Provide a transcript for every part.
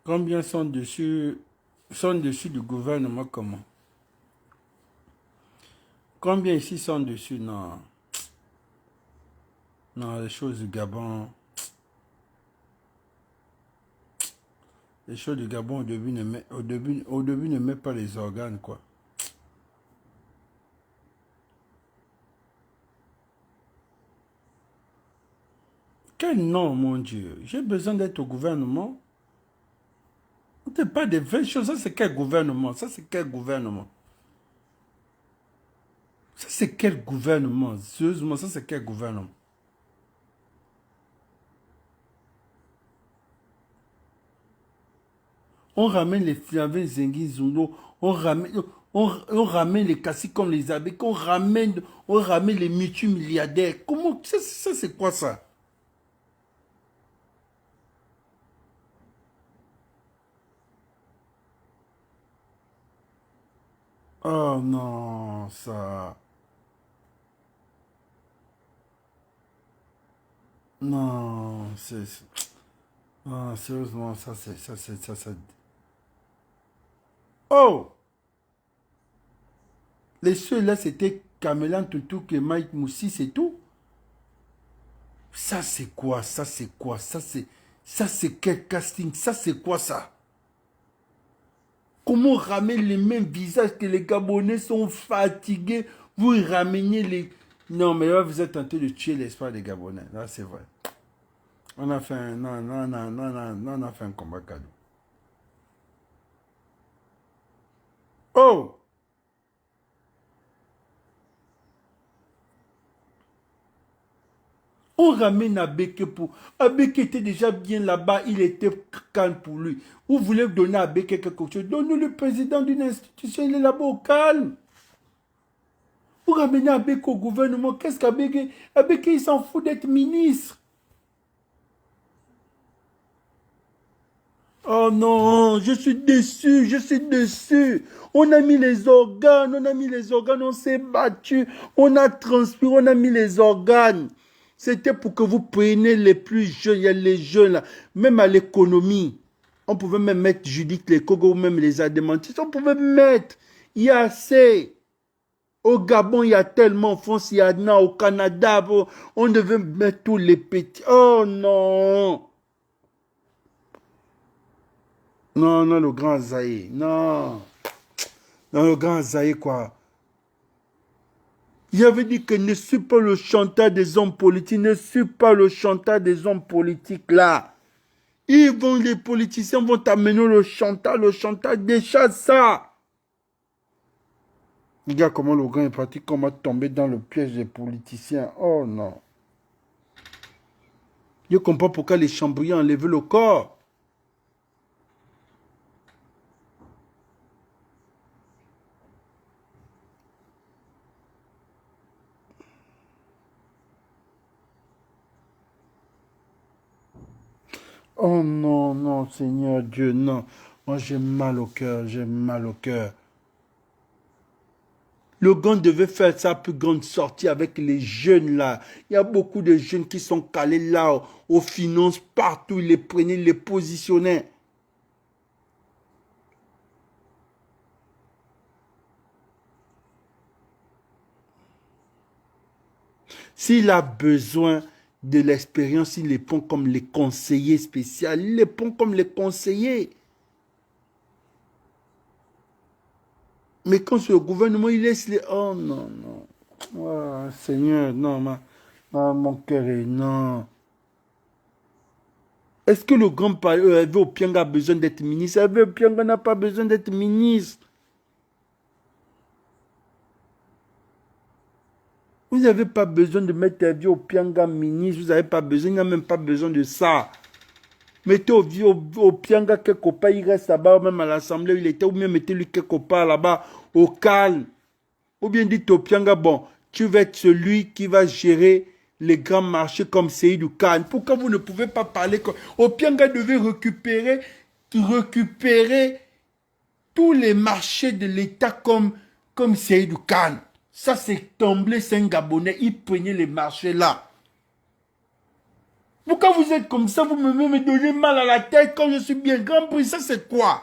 Combien sont dessus du gouvernement comment? Combien ici sont dessus? Non. Non, les choses du Gabon. Les choses du Gabon au début ne met pas les organes, quoi. Quel nom, mon Dieu? J'ai besoin d'être au gouvernement. Ce n'est pas des vraies choses. Ça, c'est quel gouvernement? Ça, c'est quel gouvernement? Ça, c'est quel gouvernement? Sérieusement, ça, c'est quel gouvernement? On ramène les Flavins Zengi Zungo, on ramène les cassis comme les abeilles, on ramène les multimilliardaires. Comment ça c'est quoi ça? Oh non, ça. Non, non, sérieusement, ça. Oh! Les ceux-là, c'était Camelan Toutou et Mike Moussi, c'est tout. Ça, c'est quoi? Ça, c'est quoi? Ça, c'est quel casting? Ça, c'est quoi ça? Comment ramener les mêmes visages que les Gabonais sont fatigués? Vous ramenez les... Non, mais là, vous êtes en train de tuer l'espoir des Gabonais. Là, c'est vrai. On a fait un... Non, non, non, non, non, non, on a fait un combat cadeau. Oh! On ramène Abeke pour... Abeke était déjà bien là-bas, il était calme pour lui. Vous voulez donner à Abeke quelque chose? Donnez le président d'une institution, il est là-bas au calme. Vous ramenez Abeke au gouvernement, qu'est-ce qu'Abeke... Abeke, il s'en fout d'être ministre. Oh non, je suis déçu, je suis déçu. On a mis les organes, on s'est battu, on a transpiré, on a mis les organes. C'était pour que vous preniez les plus jeunes, il y a les jeunes là, même à l'économie. On pouvait même mettre Judith Lekogo, ou même les adémentistes, on pouvait mettre. Il y a assez. Au Gabon, il y a tellement, en France, il y en a, au Canada, on devait mettre tous les petits. Oh non. Non, non, le grand Zaï. Non. Non, le grand Zaï, quoi. Il avait dit que ne suis pas le chanteur des hommes politiques. Ne suis pas le chanteur des hommes politiques, là. Les politiciens vont t'amener le chanteur. Le chanteur, déjà ça. Regarde comment le grand est parti, comment tomber dans le piège des politiciens. Oh non. Je comprends pourquoi les chambriers ont enlevé le corps. Oh non, non, Seigneur Dieu, non. Moi, j'ai mal au cœur, j'ai mal au cœur. Le GON devait faire sa plus grande sortie avec les jeunes là. Il y a beaucoup de jeunes qui sont calés là, aux finances, partout. Ils les prenaient, ils les positionnaient. S'il a besoin de l'expérience, il les prend comme les conseillers spéciaux. Il les prend comme les conseillers. Mais quand c'est le gouvernement, il laisse les... Oh non, non. Oh, Seigneur, non, mon cœur est... Non. Est-ce que le grand Hervé Opianga a besoin d'être ministre? Hervé Opianga n'a pas besoin d'être ministre. Vous n'avez pas besoin de mettre Hervé Opianga ministre. Vous n'avez pas besoin, il n'a même pas besoin de ça. Mettez Opianga quelque part, il reste là-bas, même à l'Assemblée où il était, ou bien mettez-lui quelque part là-bas, au calme. Ou bien dites Opianga, bon, tu vas être celui qui va gérer les grands marchés comme Seydou Khan. Pourquoi vous ne pouvez pas parler comme... Opianga devait récupérer tous les marchés de l'État comme Seydou Khan. Ça, c'est tombé, c'est un Gabonais, il prenait les marchés là. Pourquoi vous êtes comme ça? Vous me donnez mal à la tête quand je suis bien grand prix. Ça, c'est quoi?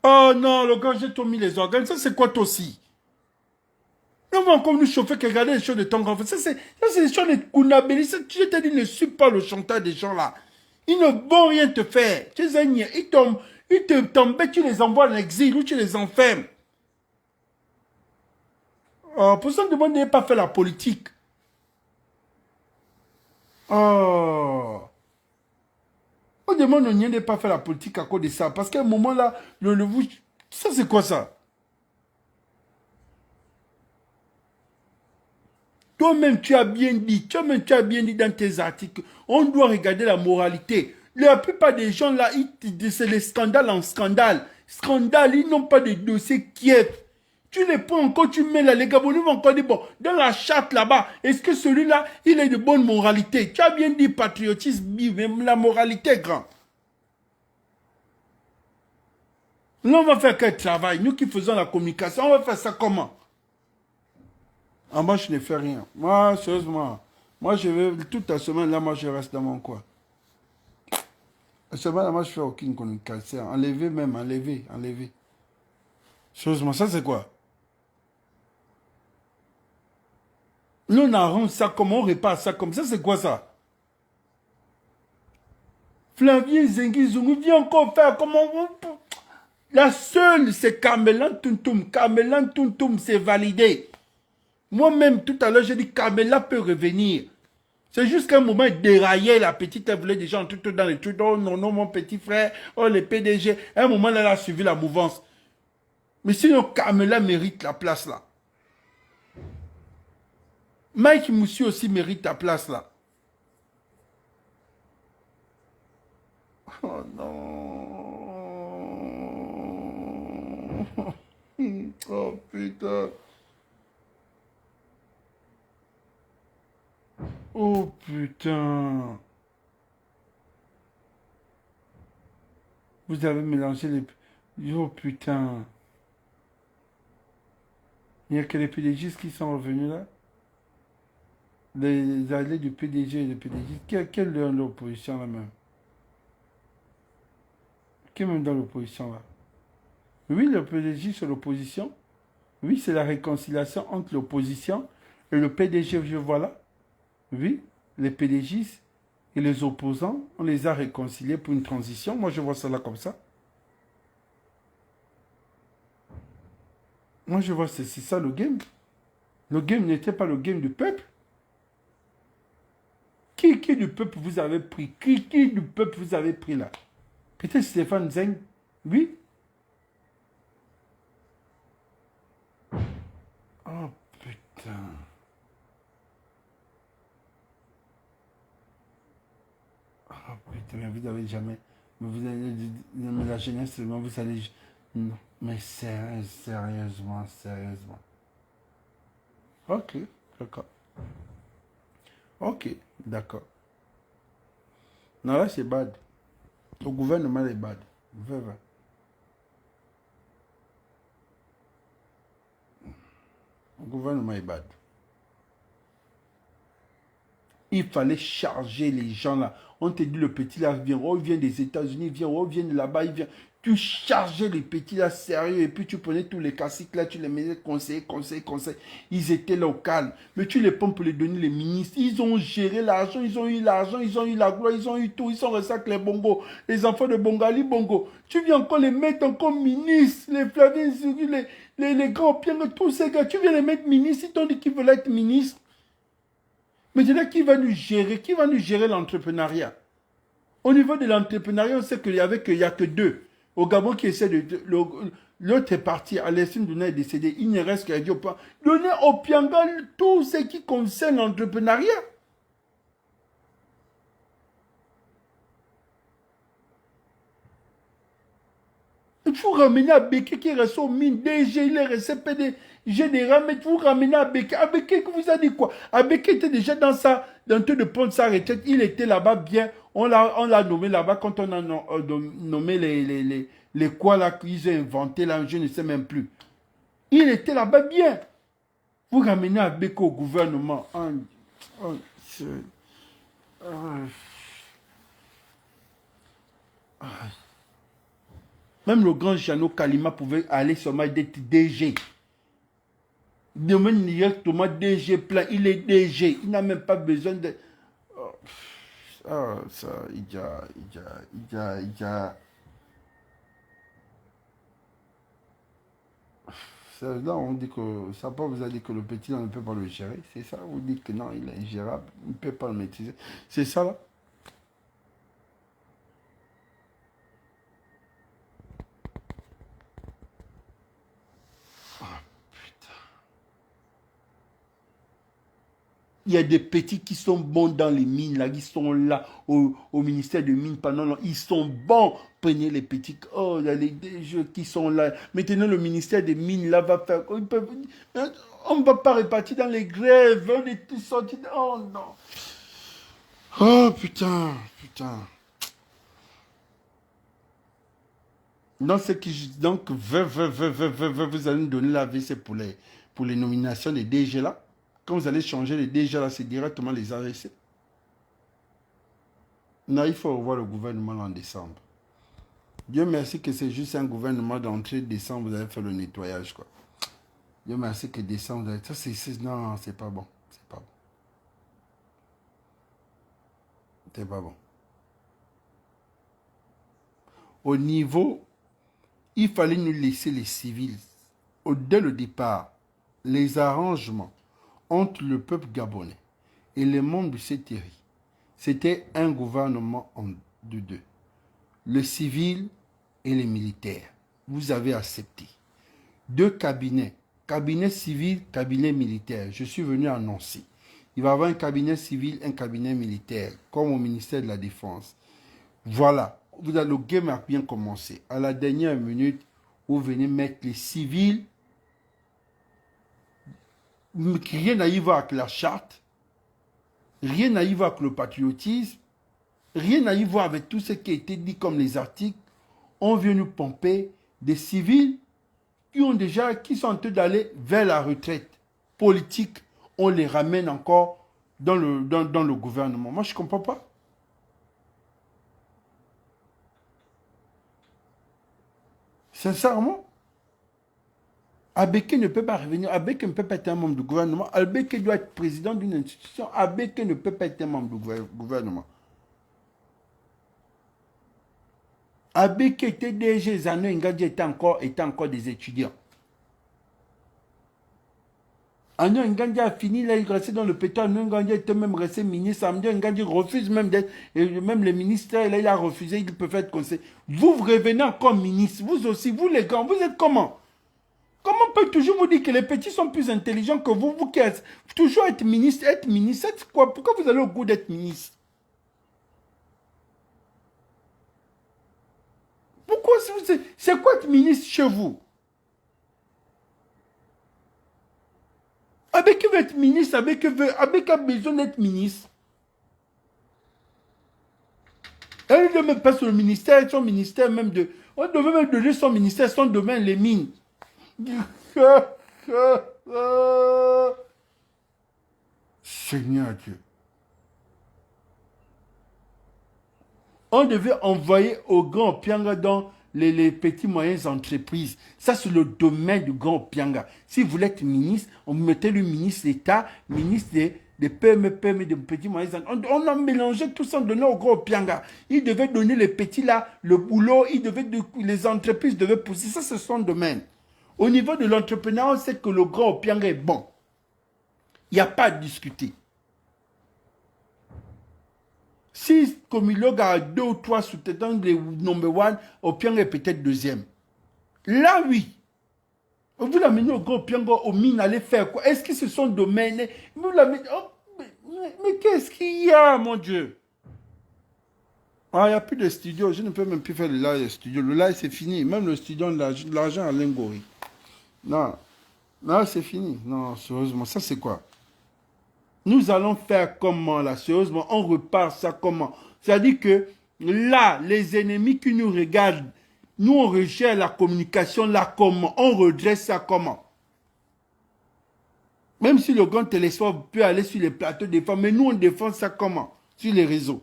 Oh non, le gars, j'ai tout mis les organes. Ça, c'est quoi toi aussi? On va encore nous chauffer que regarder les choses de ton grand frère. Ça, c'est des choses de Kounabeli. Je te dis, ne suis pas le chanteur des gens là. Ils ne vont rien te faire. Tu es un niais. Ils t'embêtent, tu les envoies en exil ou tu les enfermes. Oh, pour ça, on demande de ne pas faire la politique. Oh. On demande de ne pas faire la politique à cause de ça. Parce qu'à un moment là, ça c'est quoi ça? Toi-même, tu as bien dit, dans tes articles, on doit regarder la moralité. La plupart des gens là, c'est les scandales en scandale. Scandale, ils n'ont pas de dossier Kiev. Tu les prends encore, tu mets là, les Gabonais vont encore dire, bon, dans la charte là-bas, est-ce que celui-là, il est de bonne moralité? Tu as bien dit patriotisme, même la moralité, grand. Là, on va faire quel travail? Nous qui faisons la communication, on va faire ça comment? Ah, moi, je ne fais rien. Moi, sérieusement, moi, je vais, toute la semaine, là, moi, je reste dans mon coin. La semaine, là, moi, je fais aucune communication. Enlever même, enlever. Sérieusement, ça, c'est quoi? Nous, on arrange ça comment? On répare ça comme ça, c'est quoi ça? Flavien Zengi Zungu vient encore faire comment? La seule, c'est Carmelan Tuntum. Carmelan Tuntum, c'est validé. Moi-même, tout à l'heure, j'ai dit Carmela peut revenir. C'est juste qu'à un moment, elle déraillait, la petite, elle voulait déjà entrer tout dans les trucs. Oh non, non, mon petit frère, oh les PDG. À un moment, elle a suivi la mouvance. Mais sinon, Carmela mérite la place là. Mike Moussi aussi mérite la place là. Oh non. Oh putain. Oh putain. Vous avez mélangé les... Oh putain. Il n'y a que les PDG qui sont revenus là. Les alliés du PDG et du PDG. Quelle est l'opposition là même? Qui est même dans l'opposition là? Oui, le PDG c'est l'opposition. Oui, c'est la réconciliation entre l'opposition et le PDG, je vois là. Oui, les PDG et les opposants, on les a réconciliés pour une transition. Moi, je vois ça là comme ça. Moi, je vois, c'est ça le game. Le game n'était pas le game du peuple. Qui du peuple vous avez pris? Qui du peuple vous avez pris là? Peut-être Stéphane Zeng? Oui. Oh putain. Oh putain, mais vous avez jamais... Vous allez... Mais la jeunesse, vous allez... Non. Mais sérieusement. Ok, d'accord. Ok, d'accord. Non, là, c'est bad. Le gouvernement est bad. Va. Le gouvernement est bad. Il fallait charger les gens là. On te dit le petit là vient, oh, il vient des États-Unis, vient, oh, il vient de là-bas, il vient. Tu chargeais les petits là sérieux et puis tu prenais tous les classiques là, tu les mettais conseil. Ils étaient là au calme. Mais tu les prends pour les donner les ministres. Ils ont géré l'argent, ils ont eu l'argent, ils ont eu la gloire, ils ont eu tout. Ils sont restés avec les bongos, les enfants de Bongali Bongo. Tu viens encore les mettre encore ministres, les Flaviens, les grands pierres, tous ces gars. Tu viens les mettre ministres, ils t'ont dit qu'ils veulent être ministres. Mais c'est là qui va nous gérer? Qui va nous gérer l'entrepreneuriat? Au niveau de l'entrepreneuriat, on sait qu'il n'y a que deux. Au Gabon qui essaie de... L'autre est parti, Alessine Douna est décédé. Il ne reste qu'à dire donner au Piangal tout ce qui concerne l'entrepreneuriat. Il faut ramener à Béké qui reste au mine, DG, il est resté PD général, mais il faut ramener à Béké. À Béké, vous a dit quoi? À Béké était déjà dans le temps de prendre sa retraite, il était là-bas bien, on l'a nommé là-bas quand on a nommé les quoi là qu'ils ont inventé là, je ne sais même plus. Il était là-bas bien. Vous ramenez à Béké au gouvernement. Euh, Même le grand Jeannot Kalima pouvait aller seulement d'être DG. Il demande directement DG plein. Il est DG. Il n'a même pas besoin de... Oh, ça, là, on dit que ça pas vous a dit que le petit, on ne peut pas le gérer. C'est ça, vous dites que non, il est ingérable. On ne peut pas le maîtriser. C'est ça, là. Il y a des petits qui sont bons dans les mines, là, qui sont là au ministère des Mines pendant longtemps. Ils sont bons. Prenez les petits. Oh, il y a des jeux qui sont là. Maintenant, le ministère des Mines, là, va faire. On ne va pas repartir dans les grèves. On est tous sortis. Oh non. Oh putain, putain. Donc, vous allez nous donner la vie, c'est pour les nominations des DG là. Quand vous allez changer les DG là, c'est directement les arrêter. Non, il faut revoir le gouvernement en décembre. Dieu merci que c'est juste un gouvernement d'entrée décembre, vous allez faire le nettoyage, quoi. Dieu merci que décembre, ça non, c'est pas bon. C'est pas bon. C'est pas bon. Au niveau, il fallait nous laisser les civils, dès le départ, les arrangements entre le peuple gabonais et les membres du CTRI. C'était un gouvernement de deux. Le civil et les militaires. Vous avez accepté. Deux cabinets. Cabinet civil, cabinet militaire. Je suis venu annoncer. Il va y avoir un cabinet civil, un cabinet militaire, comme au ministère de la Défense. Voilà. Le game a bien commencé. À la dernière minute, vous venez mettre les civils. Rien à y voir avec la charte. Rien à y voir avec le patriotisme. Rien à y voir avec tout ce qui a été dit comme les articles. On vient nous pomper des civils qui sont en train d'aller vers la retraite politique. On les ramène encore dans le gouvernement. Moi, je ne comprends pas. Sincèrement, Abeke ne peut pas revenir. Abeke ne peut pas être un membre du gouvernement. Abeke doit être président d'une institution. Abeke ne peut pas être un membre du gouvernement. Abeke était DG, Zano Ngadji était encore des étudiants. Zano Ngadji a fini, là, il restait dans le pétrole. Zano Ngadji était même resté ministre. Zano Ngadji refuse même d'être, même les ministères, là, il a refusé, il peut être conseiller. Vous revenez encore ministre, vous aussi, vous les grands, vous êtes comment? Comment on peut toujours vous dire que les petits sont plus intelligents que vous, vous qui êtes toujours être ministre, c'est quoi? Pourquoi vous avez le goût d'être ministre? Pourquoi c'est quoi être ministre chez vous? Avec veut être ministre, avec a besoin d'être ministre. Elle ne même pas sur le ministère, son ministère même de... On devait même donner son ministère, son domaine, les mines. Seigneur Dieu. On devait envoyer au Grand Pianga dans les petits moyennes entreprises. Ça, c'est le domaine du Grand Pianga. Si vous voulez être ministre, on mettait le ministre d'État, ministre des PME, des petits moyens entreprises. On a mélangé tout ça, donné au Grand Pianga. Il devait donner les petits là, le boulot, les entreprises devaient pousser. Ça, c'est son domaine. Au niveau de l'entrepreneuriat, on sait que le Grand Pianga est bon. Il n'y a pas à discuter. Si Komiloga a 2 ou 3 sous-traitants, les number one, Opianga est peut-être deuxième. Là, oui. Vous l'amenez au Grand Pianga, au mines, allez faire quoi? Est-ce que c'est son domaine? Vous l'amenez... Oh, mais qu'est-ce qu'il y a, mon Dieu? Ah, il n'y a plus de studio. Je ne peux même plus faire le live studio. Le live, c'est fini. Même le studio, l'argent à l'ingori. Non. Non, c'est fini. Non, sérieusement, ça, c'est quoi? Nous allons faire comment, là? Sérieusement, on repart ça comment? C'est-à-dire que là, les ennemis qui nous regardent, nous, on rejette la communication là comment? On redresse ça comment? Même si le grand télescope peut aller sur les plateaux de défense, mais nous, on défend ça comment? sur les réseaux.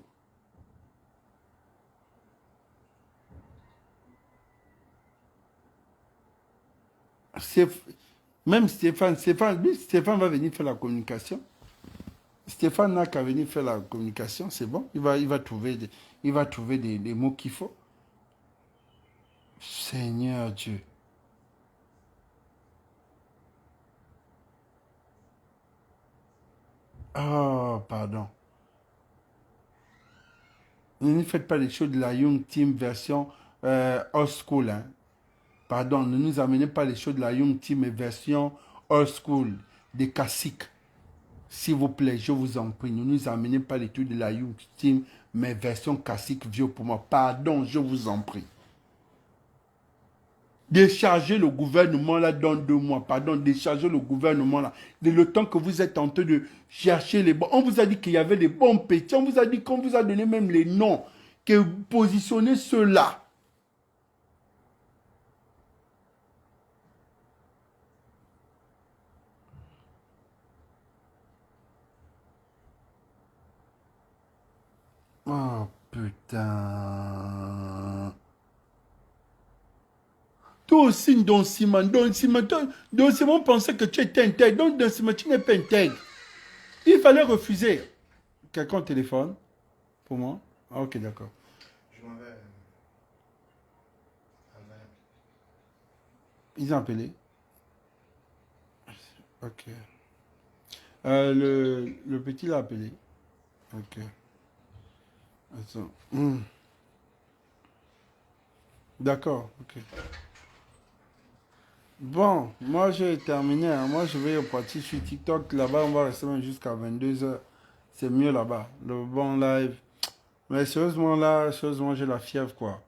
Même Stéphane, lui, Stéphane va venir faire la communication. Stéphane n'a qu'à venir faire la communication, c'est bon. Il va trouver des mots qu'il faut. Seigneur Dieu. Oh, pardon. Ne faites pas les choses de la Young Team version old school. Hein. Pardon, ne nous amenez pas les choses de la Young Team version old school, des classiques. S'il vous plaît, je vous en prie, ne nous amenez pas les trucs de la Young Team, mais version classique vieux pour moi. Pardon, je vous en prie. Déchargez le gouvernement là dans 2 mois. Pardon, déchargez le gouvernement là. Dès le temps que vous êtes en train de chercher les bons. On vous a dit qu'il y avait des bons petits. On vous a dit qu'on vous a donné même les noms. Que vous positionnez ceux-là. Oh putain. Toi aussi, Don Simon, pensait que tu étais intègre. Don Simon, tu n'es pas intègre. Il fallait refuser. Quelqu'un téléphone pour moi? Ah, ok, d'accord. Je m'en vais. Ils ont appelé. Ok. Le petit l'a appelé. Ok. Attends. D'accord, ok. Bon, moi j'ai terminé. Hein. Moi je vais partir sur TikTok. Là-bas, on va rester même jusqu'à 22h. C'est mieux là-bas. Le bon live. Mais sérieusement, là, sérieusement, j'ai la fièvre, quoi.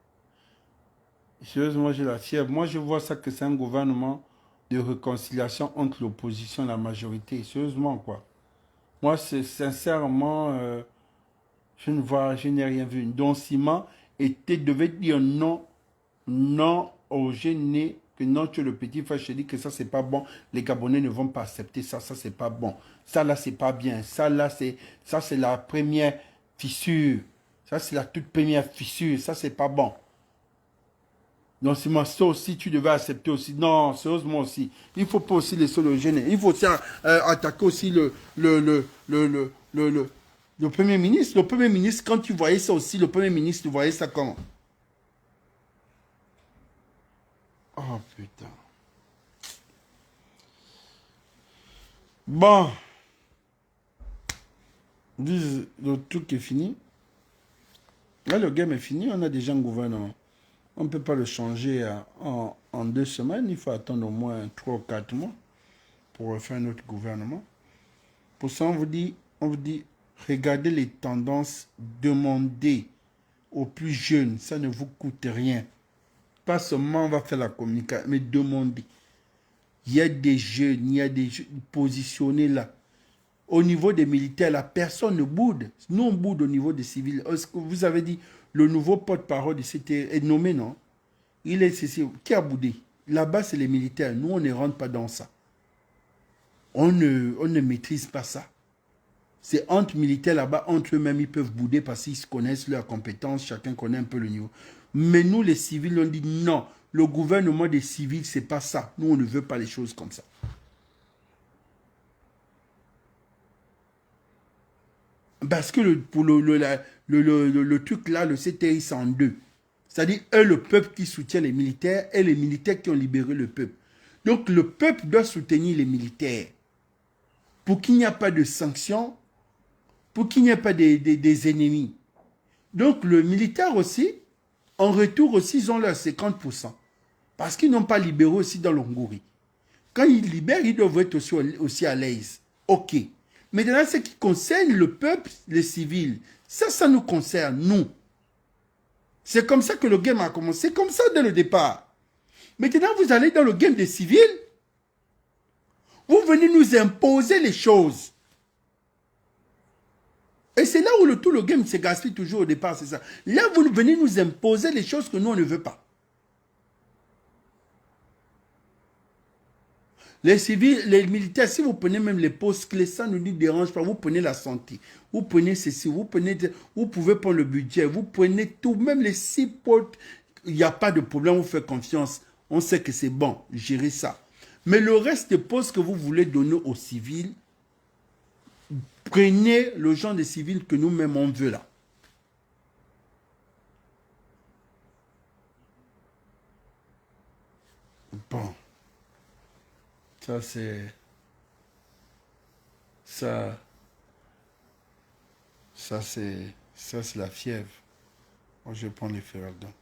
Sérieusement, j'ai la fièvre. Moi, je vois ça que c'est un gouvernement de réconciliation entre l'opposition et la majorité. Sérieusement, quoi. Moi, c'est sincèrement, je n'ai rien vu. Donc, Simon devait dire non, non au génie, que non, tu es le petit frère, je dis que ça, c'est pas bon. Les Gabonais ne vont pas accepter ça, ça, c'est pas bon. Ça, là, c'est pas bien. Ça, là, c'est la première fissure. Ça, c'est la toute première fissure. Ça, c'est pas bon. Donc, c'est moi, ça aussi, tu devais accepter aussi. Non, sérieusement aussi. Il ne faut pas aussi laisser le gêner. Il faut aussi attaquer aussi le Premier ministre. Le Premier ministre, quand tu voyais ça aussi, le Premier ministre, tu voyais ça comment? Oh, putain. Bon. Le truc est fini. Là, le game est fini. On a déjà un gouvernement. On ne peut pas le changer en 2 semaines. Il faut attendre au moins 3 ou 4 mois pour refaire notre gouvernement. Pour ça, on vous dit, regardez les tendances, demandez aux plus jeunes. Ça ne vous coûte rien. Pas seulement on va faire la communication, mais demandez. Il y a des jeunes, positionnés là. Au niveau des militaires, la personne ne boude. Nous, on boude au niveau des civils. Est-ce que vous avez dit, le nouveau porte-parole est nommé, non? Il est ceci. Qui a boudé? Là-bas, c'est les militaires. Nous, on ne rentre pas dans ça. On ne maîtrise pas ça. C'est entre militaires là-bas, entre eux-mêmes, ils peuvent bouder parce qu'ils connaissent leurs compétences, chacun connaît un peu le niveau. Mais nous, les civils, on dit non, le gouvernement des civils, c'est pas ça. Nous, on ne veut pas les choses comme ça. Parce que pour le truc là, le CTI, c'est en deux. C'est-à-dire, eux, le peuple qui soutient les militaires et les militaires qui ont libéré le peuple. Donc, le peuple doit soutenir les militaires. Pour qu'il n'y ait pas de sanctions, pour qu'il n'y ait pas des ennemis. Donc, le militaire aussi, en retour aussi, ils ont leurs 50%. Parce qu'ils n'ont pas libéré aussi dans l'Hongrie. Quand ils libèrent, ils doivent être aussi à l'aise. Ok. Maintenant, ce qui concerne le peuple, les civils, ça nous concerne, nous. C'est comme ça que le game a commencé. C'est comme ça dès le départ. Maintenant, vous allez dans le game des civils. Vous venez nous imposer les choses. Et c'est là où tout le game se gaspille toujours au départ, c'est ça. Là, vous venez nous imposer les choses que nous, on ne veut pas. Les civils, les militaires, si vous prenez même les postes clés, ça ne nous dérange pas. Vous prenez la santé, vous prenez ceci, vous pouvez prendre le budget, vous prenez tout, même les 6 postes, il n'y a pas de problème, vous faites confiance. On sait que c'est bon, gérez ça. Mais le reste des postes que vous voulez donner aux civils, prenez le genre de civils que nous-mêmes on veut là. Bon, ça c'est... Ça, ça c'est la fièvre. Moi, je prends les ferradons.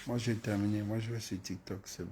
Moi, j'ai terminé. Moi, je vais sur TikTok, c'est bon.